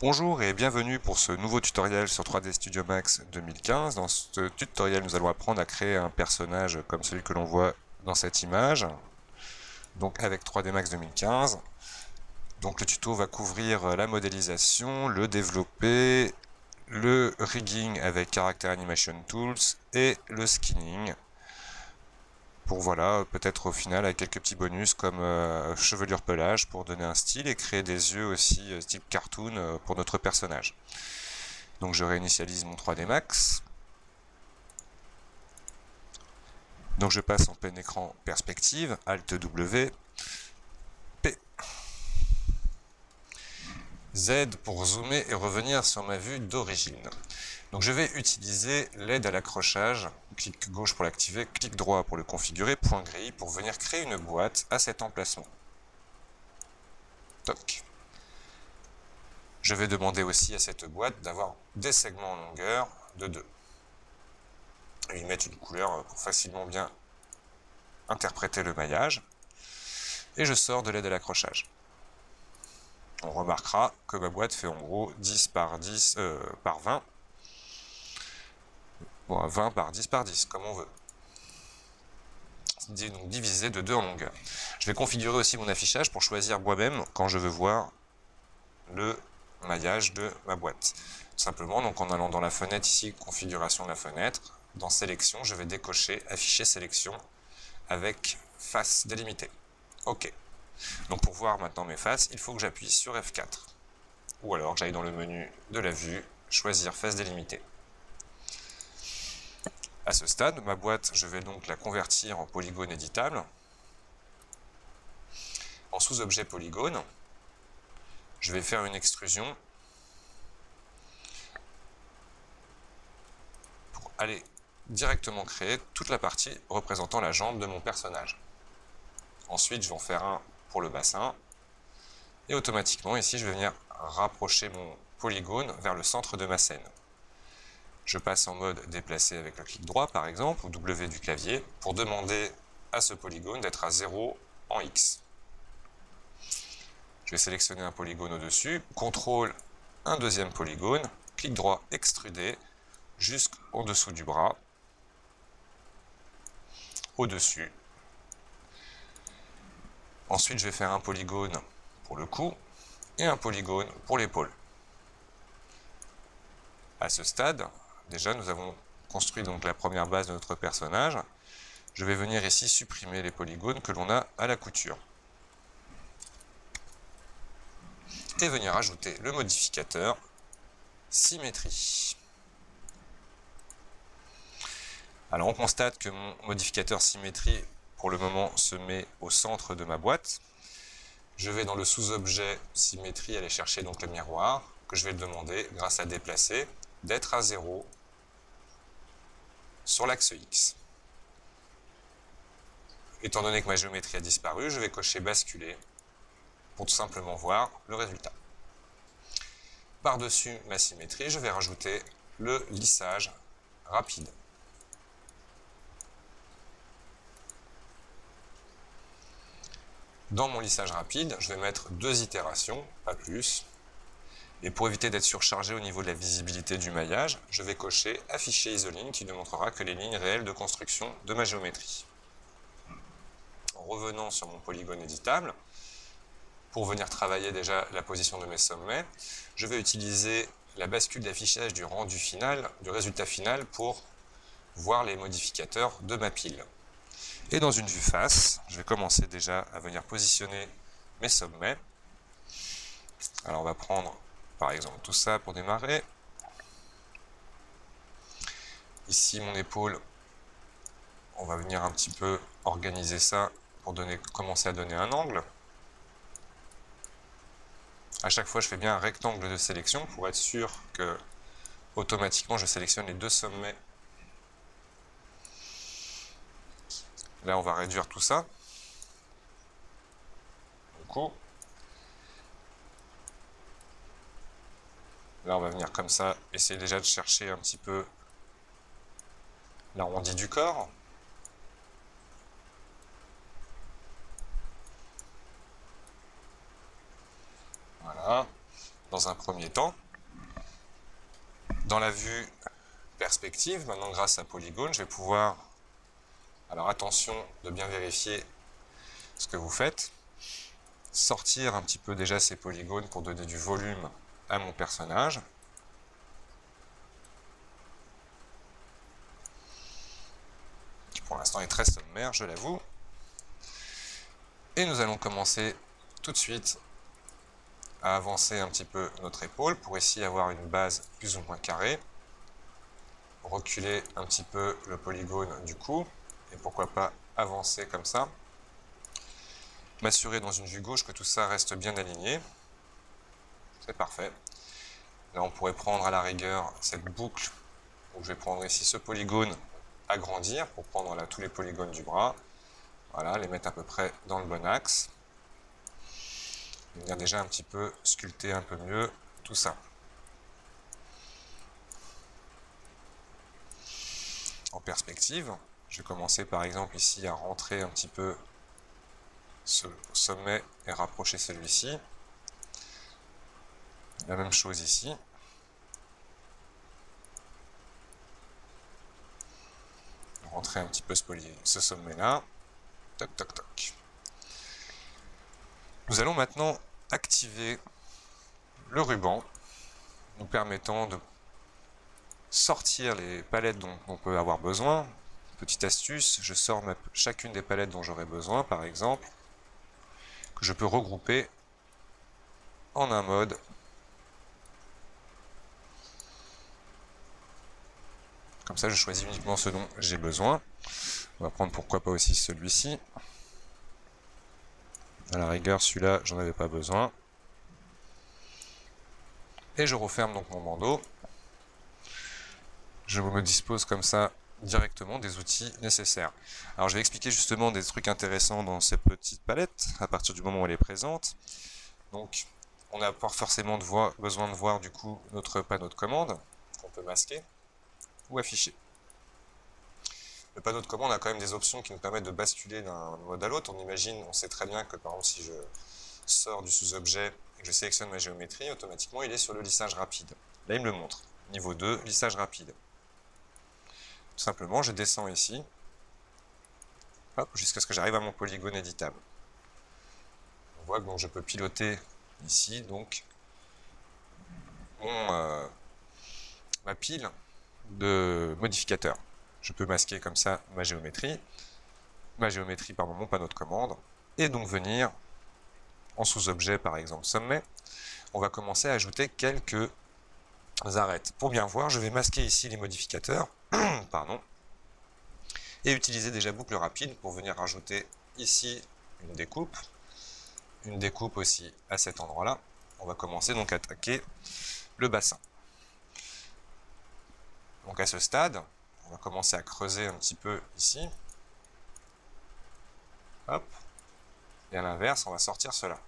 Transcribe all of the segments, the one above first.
Bonjour et bienvenue pour ce nouveau tutoriel sur 3D Studio Max 2015. Dans ce tutoriel, nous allons apprendre à créer un personnage comme celui que l'on voit dans cette image, donc avec 3D Max 2015. Donc le tuto va couvrir la modélisation, le développer, le rigging avec Character Animation Tools et le skinning. Pour voilà, peut-être au final avec quelques petits bonus comme chevelure pelage pour donner un style et créer des yeux aussi type cartoon pour notre personnage. Donc je réinitialise mon 3D Max. Donc je passe en plein écran perspective, Alt W, P, Z pour zoomer et revenir sur ma vue d'origine. Donc je vais utiliser l'aide à l'accrochage, clic gauche pour l'activer, clic droit pour le configurer, point gris pour venir créer une boîte à cet emplacement. Toc. Je vais demander aussi à cette boîte d'avoir des segments en longueur de 2. Et y mettre une couleur pour facilement bien interpréter le maillage. Et je sors de l'aide à l'accrochage. On remarquera que ma boîte fait en gros 10 par 10 par 20. Bon, 20 par 10 par 10, comme on veut. Donc divisé de 2 en longueur. Je vais configurer aussi mon affichage pour choisir moi-même quand je veux voir le maillage de ma boîte. Tout simplement, donc en allant dans la fenêtre ici, configuration de la fenêtre, dans sélection, je vais décocher afficher sélection avec face délimitée. OK. Donc pour voir maintenant mes faces, il faut que j'appuie sur F4. Ou alors que j'aille dans le menu de la vue, choisir face délimitée. À ce stade, ma boîte, je vais donc la convertir en polygone éditable. En sous-objet polygone, je vais faire une extrusion pour aller directement créer toute la partie représentant la jambe de mon personnage. Ensuite, je vais en faire un pour le bassin. Et automatiquement, ici, je vais venir rapprocher mon polygone vers le centre de ma scène. Je passe en mode déplacer avec le clic droit, par exemple, ou W du clavier, pour demander à ce polygone d'être à 0 en X. Je vais sélectionner un polygone au-dessus, CTRL un deuxième polygone, clic droit extruder, jusqu'en dessous du bras, au-dessus. Ensuite, je vais faire un polygone pour le cou et un polygone pour l'épaule. À ce stade, déjà, nous avons construit donc la première base de notre personnage. Je vais venir ici supprimer les polygones que l'on a à la couture. Et venir ajouter le modificateur symétrie. Alors on constate que mon modificateur symétrie pour le moment se met au centre de ma boîte. Je vais dans le sous-objet symétrie aller chercher donc le miroir que je vais demander grâce à déplacer d'être à 0 sur l'axe X. Étant donné que ma géométrie a disparu, je vais cocher basculer pour tout simplement voir le résultat. Par-dessus ma symétrie, je vais rajouter le lissage rapide. Dans mon lissage rapide, je vais mettre 2 itérations, pas plus. Et pour éviter d'être surchargé au niveau de la visibilité du maillage, je vais cocher afficher isoline qui ne montrera que les lignes réelles de construction de ma géométrie. En revenant sur mon polygone éditable, pour venir travailler déjà la position de mes sommets, je vais utiliser la bascule d'affichage du rendu final, du résultat final pour voir les modificateurs de ma pile. Et dans une vue face, je vais commencer déjà à venir positionner mes sommets. Alors on va prendre par exemple tout ça pour démarrer. Ici mon épaule, on va venir un petit peu organiser ça pour commencer à donner un angle. À chaque fois je fais bien un rectangle de sélection pour être sûr que automatiquement je sélectionne les 2 sommets. Là on va réduire tout ça. Du coup, là on va venir comme ça, essayer déjà de chercher un petit peu l'arrondi du corps. Voilà. dans un premier temps. Dans la vue perspective, maintenant grâce à Polygone, je vais pouvoir, alors attention de bien vérifier ce que vous faites, sortir un petit peu déjà ces polygones pour donner du volume à mon personnage. Qui pour l'instant est très sommaire, je l'avoue. Et nous allons commencer tout de suite à avancer un petit peu notre épaule pour ici avoir une base plus ou moins carrée. Reculer un petit peu le polygone du cou et pourquoi pas avancer comme ça. M'assurer dans une vue gauche que tout ça reste bien aligné. C'est parfait. Là, on pourrait prendre à la rigueur cette boucle. Donc, je vais prendre ici ce polygone, agrandir pour prendre là tous les polygones du bras. Voilà, les mettre à peu près dans le bon axe. Venir déjà un petit peu sculpter un peu mieux tout ça. En perspective, je vais commencer par exemple ici à rentrer un petit peu ce sommet et rapprocher celui-ci. La même chose ici. Rentrer un petit peu ce sommet-là. Toc, toc, toc. Nous allons maintenant activer le ruban, nous permettant de sortir les palettes dont on peut avoir besoin. Petite astuce, je sors chacune des palettes dont j'aurai besoin, par exemple, que je peux regrouper en un mode. Comme ça, je choisis uniquement ce dont j'ai besoin. On va prendre pourquoi pas aussi celui-ci. À la rigueur, celui-là, j'en avais pas besoin. Et je referme donc mon bandeau. Je me dispose comme ça directement des outils nécessaires. Alors je vais expliquer justement des trucs intéressants dans ces petites palettes à partir du moment où elle est présente. Donc on n'a pas forcément besoin de voir du coup notre panneau de commande qu'on peut masquer ou afficher. Le panneau de commande a quand même des options qui nous permettent de basculer d'un mode à l'autre. On sait très bien que par exemple si je sors du sous-objet et que je sélectionne ma géométrie, automatiquement il est sur le lissage rapide. Là il me le montre. Niveau 2, lissage rapide. Tout simplement, je descends ici, jusqu'à ce que j'arrive à mon polygone éditable. On voit que donc, je peux piloter ici donc ma pile de modificateurs. Je peux masquer comme ça ma géométrie, mon panneau de commande, et donc venir en sous-objet, par exemple sommet, on va commencer à ajouter quelques arêtes. Pour bien voir, je vais masquer ici les modificateurs, pardon, et utiliser déjà boucle rapide pour venir rajouter ici une découpe aussi à cet endroit-là. On va commencer donc à attaquer le bassin. Donc à ce stade, on va commencer à creuser un petit peu ici. Hop. Et à l'inverse, on va sortir cela.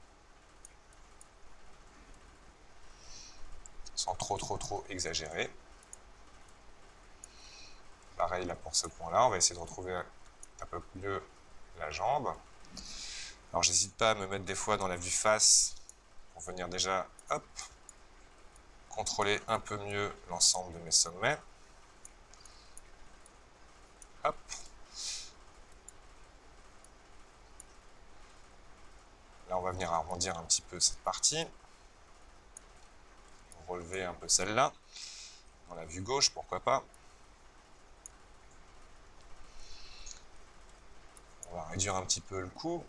Sans trop exagérer. Pareil là pour ce point-là, on va essayer de retrouver un peu mieux la jambe. Alors j'hésite pas à me mettre des fois dans la vue face pour venir déjà, hop, contrôler un peu mieux l'ensemble de mes sommets. Hop. Là, on va venir arrondir un petit peu cette partie. Relever un peu celle-là. Dans la vue gauche, pourquoi pas. On va réduire un petit peu le coup.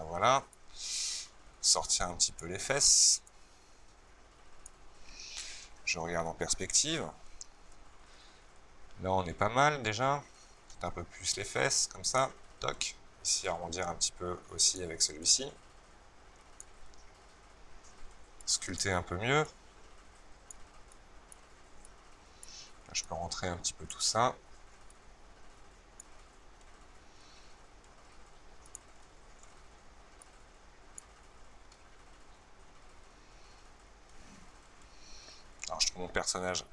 Voilà. Sortir un petit peu les fesses. Je regarde en perspective. Là, on est pas mal déjà. Un peu plus les fesses, comme ça. Toc. Ici, arrondir un petit peu aussi avec celui-ci. Sculpter un peu mieux. Là, je peux rentrer un petit peu tout ça. pour mon personnage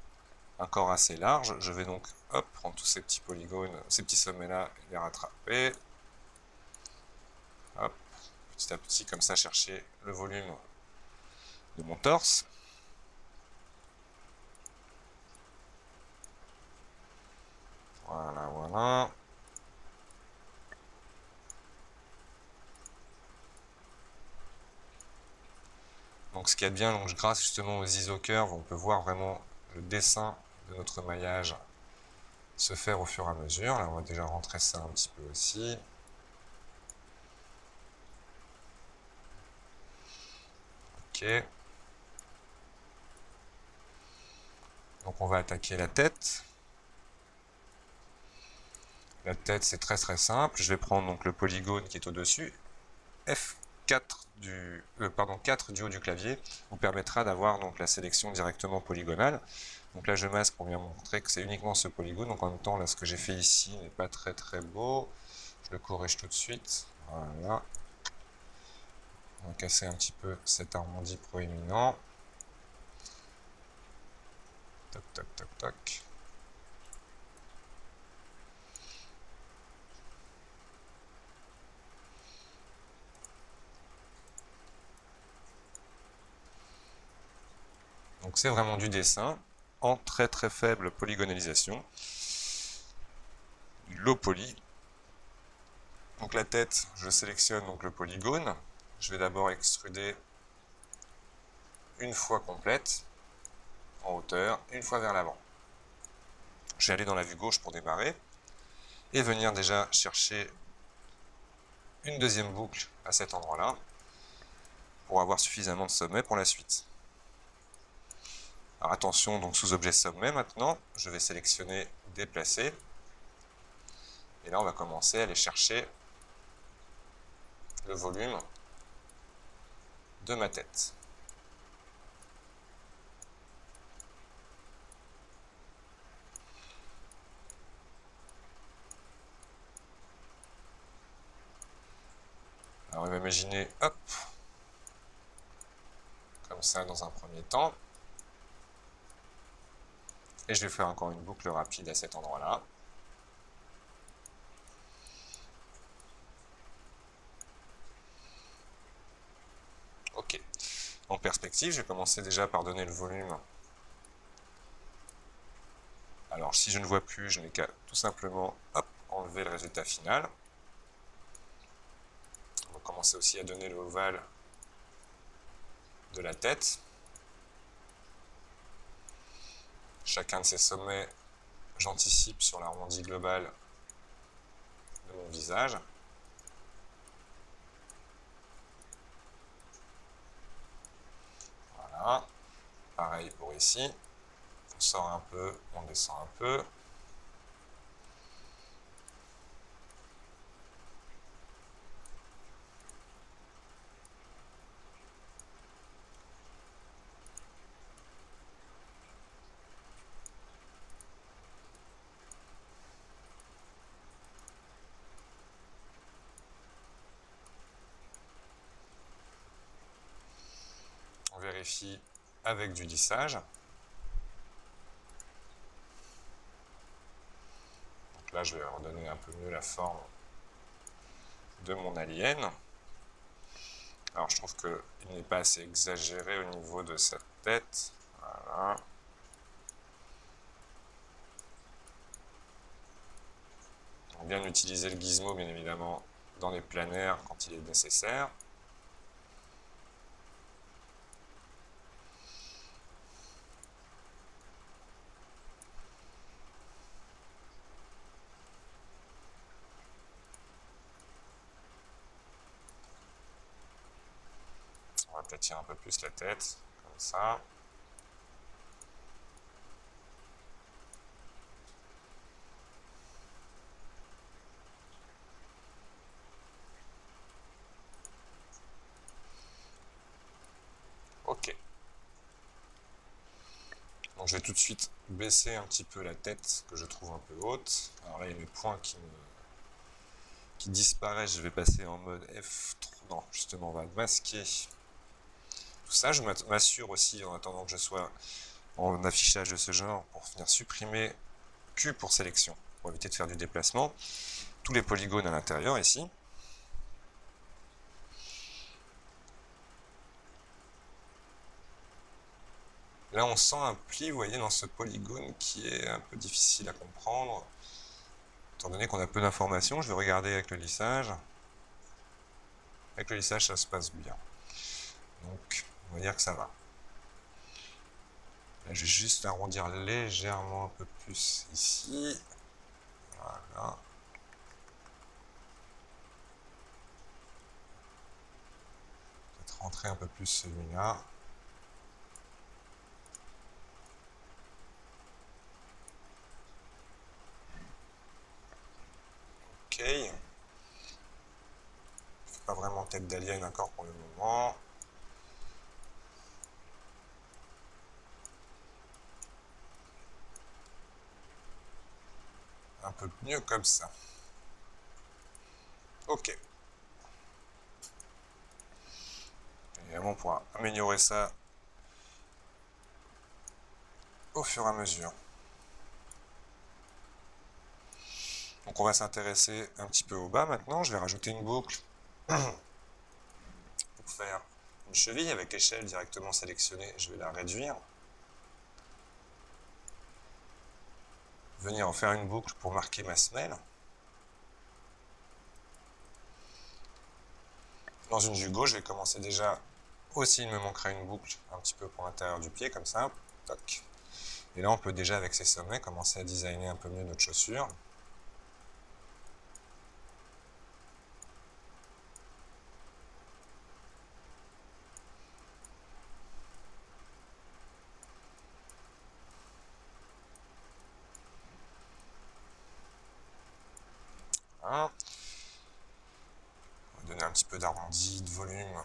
un corps assez large. Je vais donc prendre tous ces petits polygones, ces petits sommets là et les rattraper. Hop, petit à petit comme ça chercher le volume de mon torse. Voilà, voilà. Donc ce qui est bien, donc grâce justement aux iso-curves, on peut voir vraiment le dessin de notre maillage se faire au fur et à mesure. Là, on va déjà rentrer ça un petit peu aussi. Ok. Donc on va attaquer la tête. La tête, c'est très simple. Je vais prendre donc le polygone qui est au-dessus. F4 4 du haut du clavier vous permettra d'avoir donc la sélection directement polygonale. Donc là, je masque pour bien montrer que c'est uniquement ce polygone. Donc en même temps, là, ce que j'ai fait ici n'est pas très beau. Je le corrige tout de suite. Voilà. On va casser un petit peu cet arrondi proéminent. Toc, toc, toc, toc. Donc c'est vraiment du dessin en très faible polygonalisation. Du low poly. Donc la tête, je sélectionne donc le polygone. Je vais d'abord extruder une fois complète, en hauteur, une fois vers l'avant. Je vais aller dans la vue gauche pour démarrer, et venir déjà chercher une deuxième boucle à cet endroit-là, pour avoir suffisamment de sommet pour la suite. Alors attention, donc sous objet sommet maintenant, je vais sélectionner déplacer, et là on va commencer à aller chercher le volume de ma tête. Alors on va imaginer, hop, comme ça dans un premier temps. Et je vais faire encore une boucle rapide à cet endroit-là. Ok. En perspective, je vais commencer déjà par donner le volume. Alors si je ne vois plus, je n'ai qu'à tout simplement enlever le résultat final. On va commencer aussi à donner l'ovale de la tête. Chacun de ces sommets, j'anticipe sur l'arrondi global de mon visage. Voilà. Pareil pour ici. On sort un peu, on descend un peu. On vérifie avec du lissage. Donc là, je vais redonner un peu mieux la forme de mon alien. Alors je trouve qu'il n'est pas assez exagéré au niveau de sa tête. Voilà. On vient d'utiliser le gizmo, bien évidemment, dans les planaires quand il est nécessaire. On va aplatir un peu plus la tête, comme ça. Ok. Donc je vais tout de suite baisser un petit peu la tête, que je trouve un peu haute. Alors là, il y a mes points qui disparaissent. Je vais passer en mode F3. Non, justement, on va masquer tout ça. Je m'assure aussi, en attendant que je sois en affichage de ce genre pour venir supprimer Q pour sélection, pour éviter de faire du déplacement. Tous les polygones à l'intérieur ici. Là, on sent un pli, vous voyez, dans ce polygone qui est un peu difficile à comprendre. Étant donné qu'on a peu d'informations, je vais regarder avec le lissage. Avec le lissage, ça se passe bien. Donc, on va dire que ça va. Là, je vais juste arrondir légèrement un peu plus ici. Voilà. Peut-être rentrer un peu plus celui-là. Ok. Pas vraiment tête d'alien encore pour le moment. Un peu mieux comme ça. Ok. Évidemment, on pourra améliorer ça au fur et à mesure. Donc on va s'intéresser un petit peu au bas maintenant. Je vais rajouter une boucle pour faire une cheville avec l'échelle directement sélectionnée. Je vais la réduire. Venir en faire une boucle pour marquer ma semelle. Dans une vue gauche, je vais commencer déjà. Aussi, il me manquera une boucle un petit peu pour l'intérieur du pied, comme ça. Toc. Et là, on peut déjà, avec ces sommets, commencer à designer un peu mieux notre chaussure. Voilà. On va donner un petit peu d'arrondi, de volume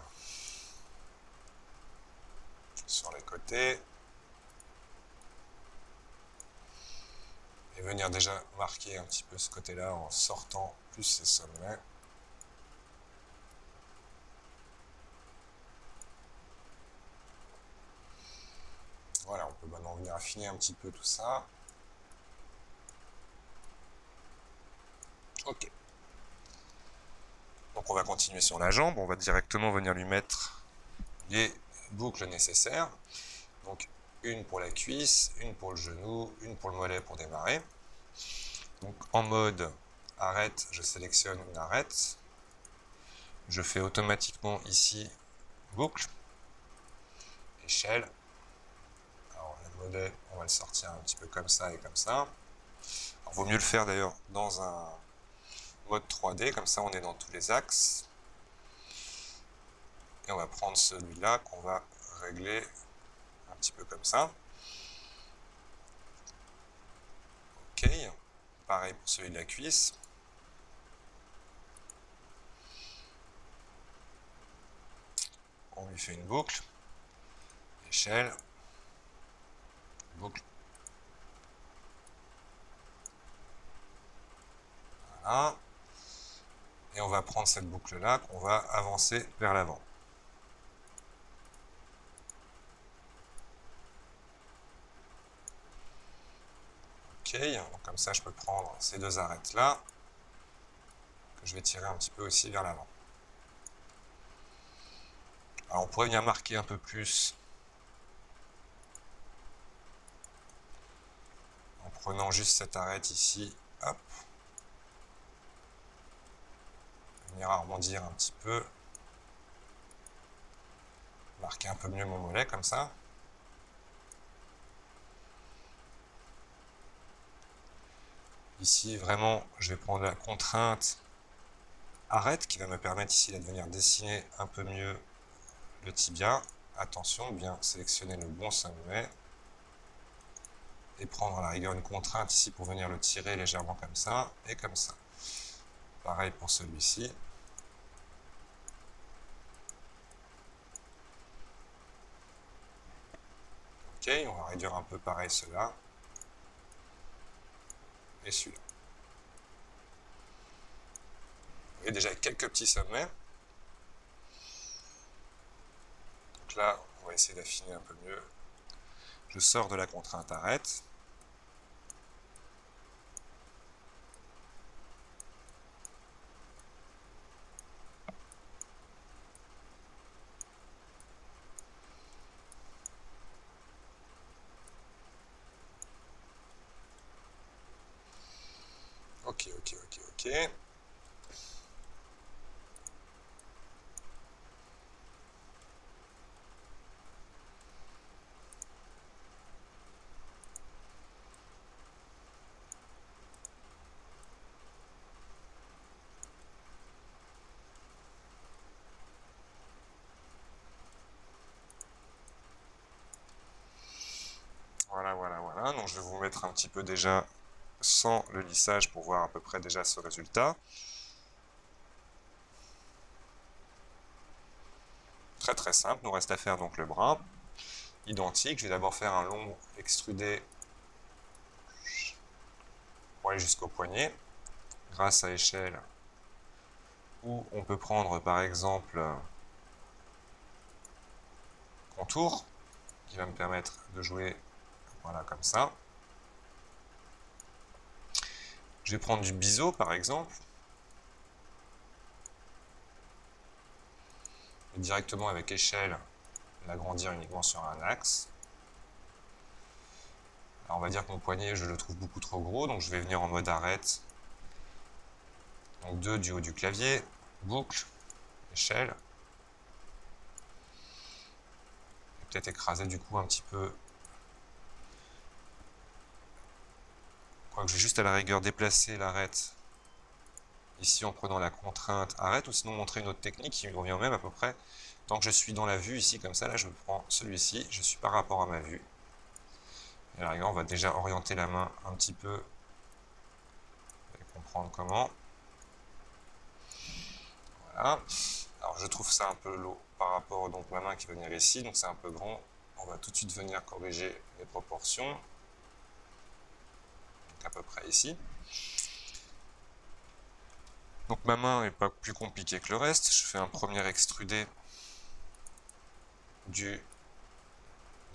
sur les côtés. Et venir déjà marquer un petit peu ce côté-là en sortant plus ces sommets. Voilà, on peut maintenant venir affiner un petit peu tout ça. Ok. Donc on va continuer sur la jambe, on va directement venir lui mettre les boucles nécessaires. Donc une pour la cuisse, une pour le genou, une pour le mollet pour démarrer. Donc en mode arrête, je sélectionne une arrête. Je fais automatiquement ici boucle, échelle. Alors le mollet, on va le sortir un petit peu comme ça et comme ça. Alors, vaut mieux le faire d'ailleurs dans un mode 3D, comme ça on est dans tous les axes. Et on va prendre celui-là qu'on va régler un petit peu comme ça. Ok, pareil pour celui de la cuisse. On lui fait une boucle, échelle, boucle. Voilà. Et on va prendre cette boucle-là qu'on va avancer vers l'avant. Ok, donc comme ça je peux prendre ces deux arêtes-là, que je vais tirer un petit peu aussi vers l'avant. Alors on pourrait venir marquer un peu plus en prenant juste cette arête ici, hop. Venir arrondir un petit peu. Marquer un peu mieux mon mollet comme ça. Ici vraiment je vais prendre la contrainte arrête qui va me permettre ici de venir dessiner un peu mieux le tibia. Attention, bien sélectionner le bon sommet. Et prendre à la rigueur une contrainte ici pour venir le tirer légèrement comme ça et comme ça. Pareil pour celui-ci. Ok, on va réduire un peu pareil cela. Et celui-là. Vous voyez déjà quelques petits sommets. Donc là, on va essayer d'affiner un peu mieux. Je je sors de la contrainte arrête. Ok. Voilà. Donc je vais vous mettre un petit peu déjà sans le lissage pour voir à peu près déjà ce résultat. Très simple, nous reste à faire donc le bras. Identique, je vais d'abord faire un long extrudé pour aller jusqu'au poignet, grâce à échelle, ou on peut prendre par exemple contour, qui va me permettre de jouer, voilà, comme ça. Je vais prendre du biseau par exemple, et directement avec échelle, l'agrandir uniquement sur un axe. Alors on va dire que mon poignet, je le trouve beaucoup trop gros, donc je vais venir en mode arrête. Donc 2 du haut du clavier, boucle, échelle. Et peut-être écraser du coup un petit peu. Quoique je vais juste à la rigueur déplacer l'arrête ici en prenant la contrainte arrête, ou sinon montrer une autre technique qui me revient au même à peu près. Tant que je suis dans la vue ici, comme ça, là je prends celui-ci, je suis par rapport à ma vue. Et à la rigueur, on va déjà orienter la main un petit peu, vous allez comprendre comment. Voilà. Alors je trouve ça un peu lourd par rapport donc ma main qui va venir ici, donc c'est un peu grand. On va tout de suite venir corriger les proportions. Donc à peu près ici. Donc ma main n'est pas plus compliquée que le reste. Je fais un premier extrudé de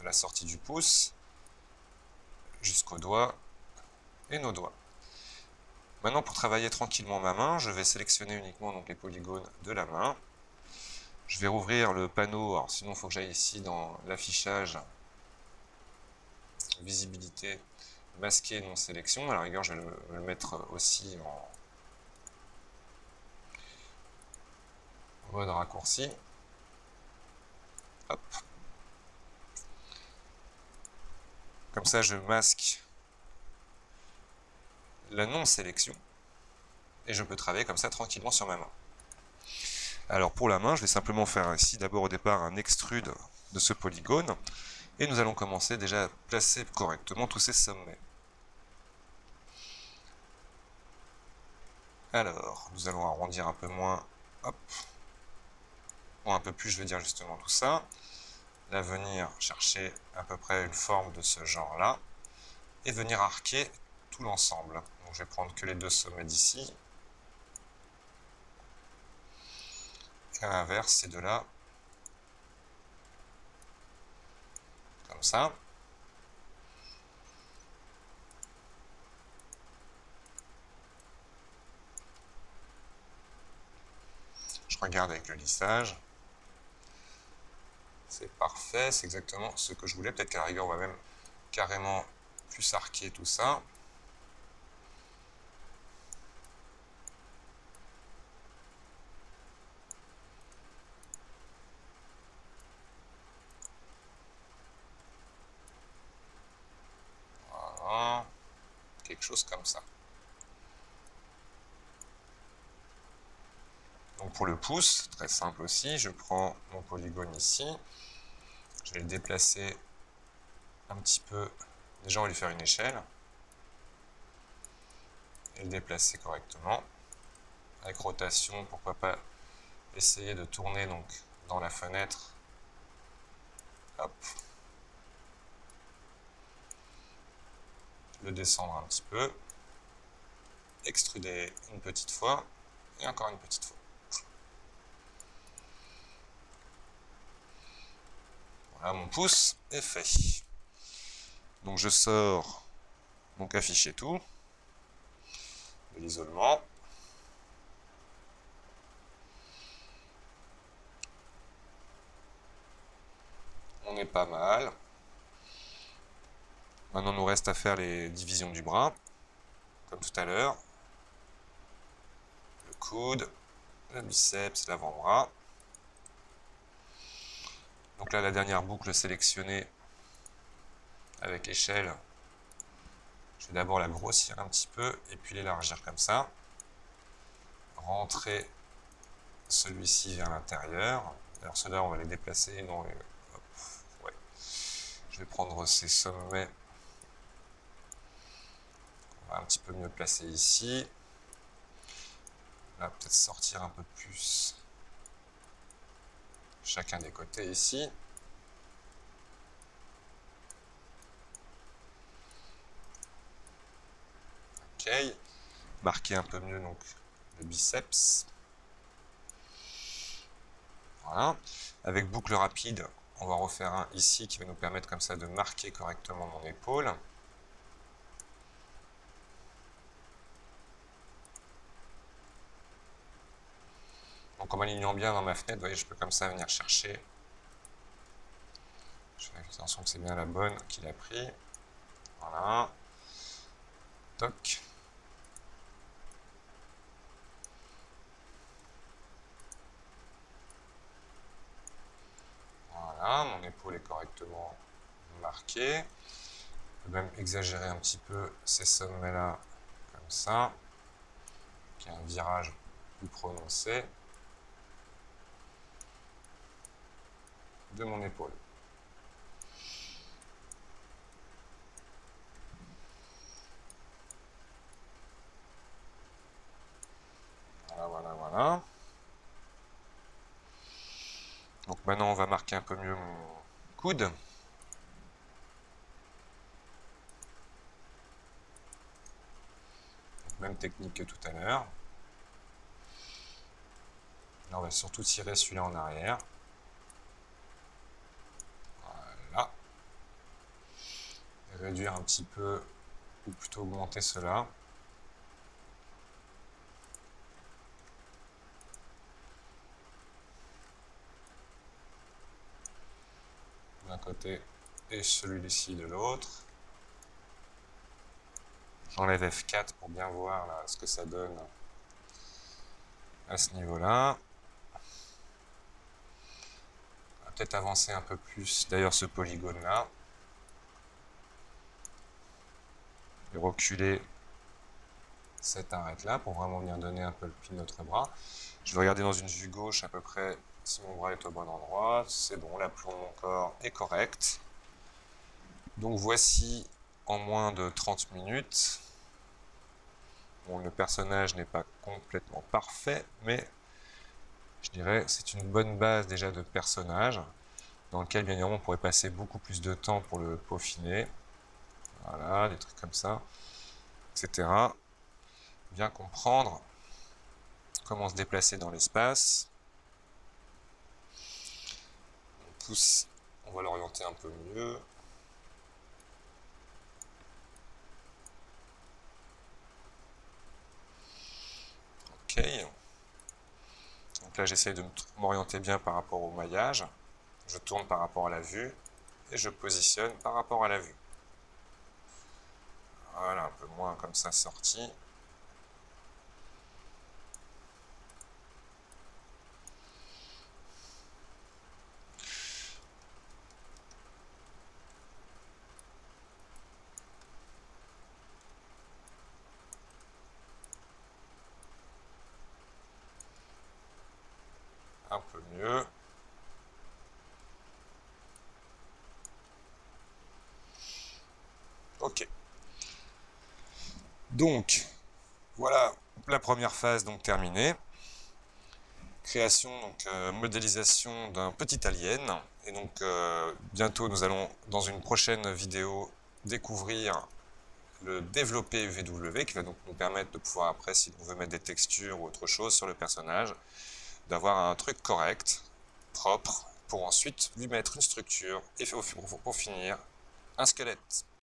la sortie du pouce jusqu'au doigt et nos doigts. Maintenant, pour travailler tranquillement ma main, je vais sélectionner uniquement donc les polygones de la main. Je vais rouvrir le panneau, alors sinon il faut que j'aille ici dans l'affichage, visibilité, masquer non sélection. À la rigueur, je vais le mettre aussi en mode raccourci. Hop. Comme ça, je masque la non-sélection et je peux travailler comme ça tranquillement sur ma main. Alors pour la main, je vais simplement faire ici d'abord au départ un extrude de ce polygone et nous allons commencer déjà à placer correctement tous ces sommets. Alors, nous allons arrondir un peu moins, hop, ou un peu plus, je veux dire justement tout ça. Là, venir chercher à peu près une forme de ce genre-là et venir arquer tout l'ensemble. Donc je vais prendre que les deux sommets d'ici. Et à l'inverse, ces deux-là. Comme ça. Je regarde avec le lissage. C'est parfait, c'est exactement ce que je voulais. Peut-être qu'à la rigueur, on va même carrément plus arquer tout ça. Voilà. Quelque chose comme ça. Donc pour le pouce, très simple aussi, je prends mon polygone ici. Je vais le déplacer un petit peu. Déjà, on va lui faire une échelle. Et le déplacer correctement. Avec rotation, pourquoi pas essayer de tourner donc dans la fenêtre. Hop. Le descendre un petit peu. Extruder une petite fois. Et encore une petite fois. Voilà, mon pouce est fait. Donc je sors donc afficher tout de l'isolement. On est pas mal. Maintenant, il nous reste à faire les divisions du bras, comme tout à l'heure. Le coude, le biceps, l'avant-bras. Donc là, la dernière boucle sélectionnée avec échelle, je vais d'abord la grossir un petit peu et puis l'élargir comme ça. Rentrer celui-ci vers l'intérieur. Alors ceux-là, on va les déplacer. Non, hop, ouais. Je vais prendre ces sommets. On va un petit peu mieux placer ici. Là, peut-être sortir un peu plus chacun des côtés ici. Ok. Marquer un peu mieux donc le biceps. Voilà. Avec boucle rapide, on va refaire un ici qui va nous permettre comme ça de marquer correctement mon épaule. Donc en m'alignant bien dans ma fenêtre, vous voyez, je peux comme ça venir chercher. Je fais attention que c'est bien la bonne qu'il a pris. Voilà. Toc. Voilà, mon épaule est correctement marquée. Je peux même exagérer un petit peu ces sommets-là, comme ça. Il y a un virage plus prononcé de mon épaule. Voilà, voilà, voilà. Donc maintenant, on va marquer un peu mieux mon coude. Même technique que tout à l'heure. Là, on va surtout tirer celui-là en arrière. Voilà. Et réduire un petit peu, ou plutôt augmenter cela. D'un côté et celui-ci de l'autre. J'enlève F4 pour bien voir là, ce que ça donne à ce niveau-là. On va peut-être avancer un peu plus, d'ailleurs, ce polygone-là. Et reculer cette arête-là pour vraiment venir donner un peu le pli de notre bras. Je vais regarder dans une vue gauche à peu près si mon bras est au bon endroit. C'est bon, l'aplomb de mon corps est correct. Donc voici en moins de 30 minutes. Bon, le personnage n'est pas complètement parfait, mais je dirais c'est une bonne base déjà de personnage dans lequel bien évidemment on pourrait passer beaucoup plus de temps pour le peaufiner. Voilà, des trucs comme ça, etc. Bien comprendre comment se déplacer dans l'espace. On pousse, on va l'orienter un peu mieux. Ok. Donc là, j'essaie de m'orienter bien par rapport au maillage. Je tourne par rapport à la vue et je positionne par rapport à la vue. Voilà, un peu moins comme ça sorti. Un peu mieux. Ok. Donc, voilà la première phase donc terminée. Création, donc modélisation d'un petit alien. Et donc bientôt nous allons dans une prochaine vidéo découvrir le développé VW qui va donc nous permettre de pouvoir après, si on veut mettre des textures ou autre chose sur le personnage, d'avoir un truc correct, propre, pour ensuite lui mettre une structure et pour finir un squelette.